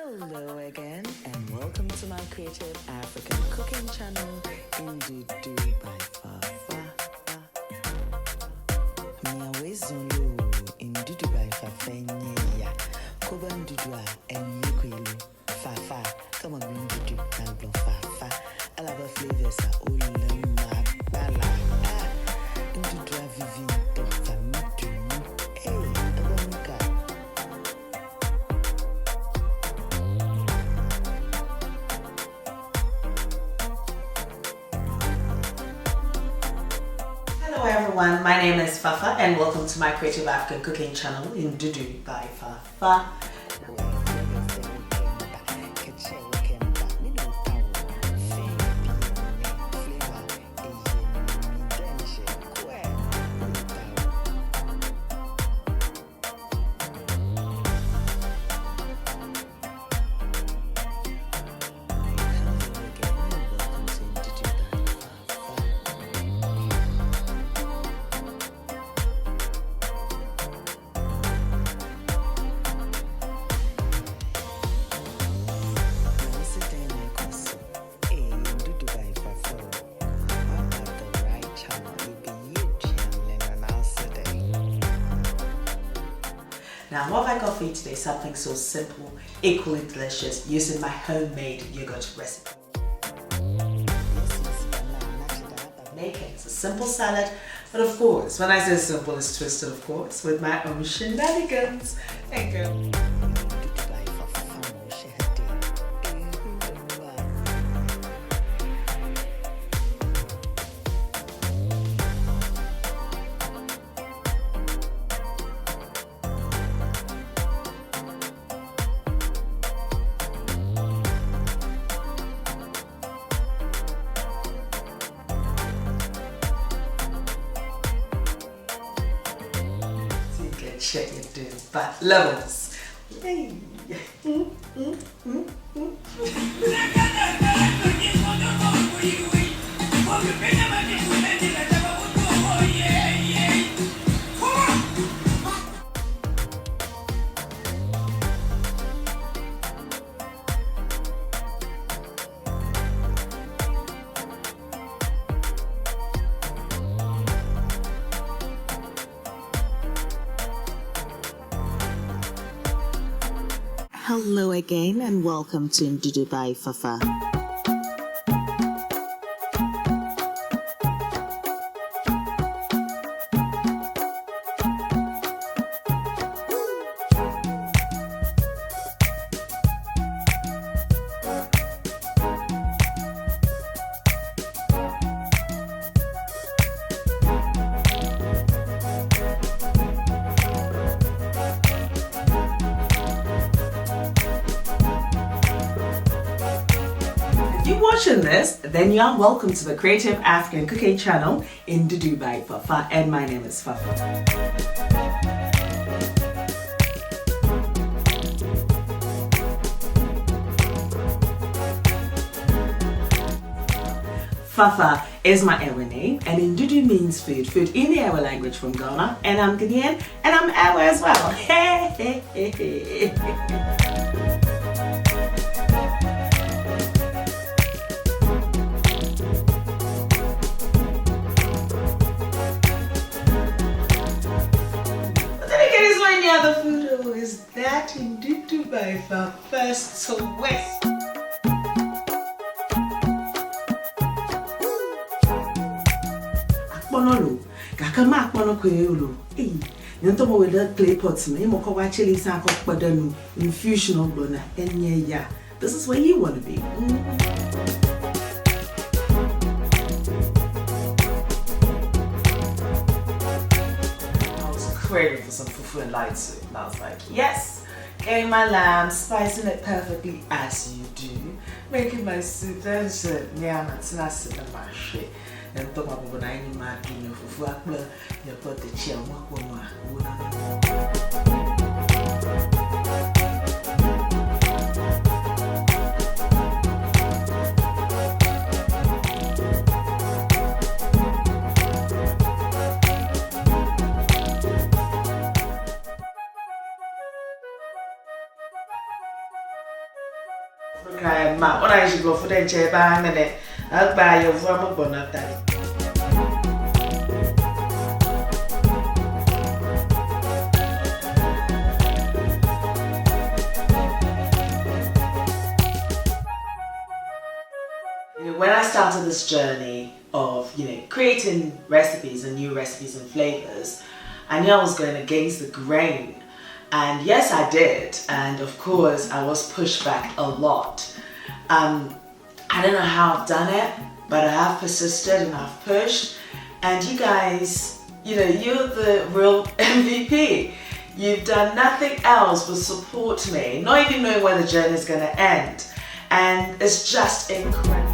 Hello again, and welcome to my creative African cooking channel, Ndudu by Fafa. Miawe Zulu, Ndudu by Fafa, Nya, Koba Ndudu, and Yukwelu, Fafa, come on, Ndudu, and Fafa. I love the flavors, Ulama, Bala, Ndudu, Vivi, Famatu, Hello everyone, my name is Fafa and welcome to my creative African cooking channel, Ndudu by Fafa. Now what have I got for you today? Something so simple, equally delicious, using my homemade yogurt recipe. Making it's a simple salad, but of course, when I say simple, it's twisted, of course, with my own shenanigans. Thank you. Check it do, but levels. Hey. Hello again, and welcome to Ndudu by Fafa. If you're watching this, then you are welcome to the Creative African Cooking Channel, Ndudu by Fafa, and my name is Fafa. Fafa is my Ewe name, and Ndudu means food. Food in the Ewe language from Ghana, and I'm Ghanaian, and I'm Ewe as well. Hey, hey, hey, hey. Any other food, or is that Ndudu by Fafa first to west? Akponolo, kakama akpono kweyolo. Eh, nto mo with clay pots me mo ko wa chili sa ko padanu infusion ogbona enye ya. This is where you want to be. Craving for some fufu and light soup, and I was like, yes, getting my lamb, spicing it perfectly as you do, making my soup, then said, yeah, that's not in my shit. Then talk about when I need my dinner fufu, you put the chill, cry, ma. When I should go for the chair by a minute, I'll buy your former bonnet. When I started this journey of, creating recipes and new recipes and flavors, I knew I was going against the grain. And yes, I did. And of course, I was pushed back a lot. I don't know how I've done it, but I have persisted and I've pushed. And you guys, you're the real MVP. You've done nothing else but support me, not even knowing where the journey is going to end. And it's just incredible.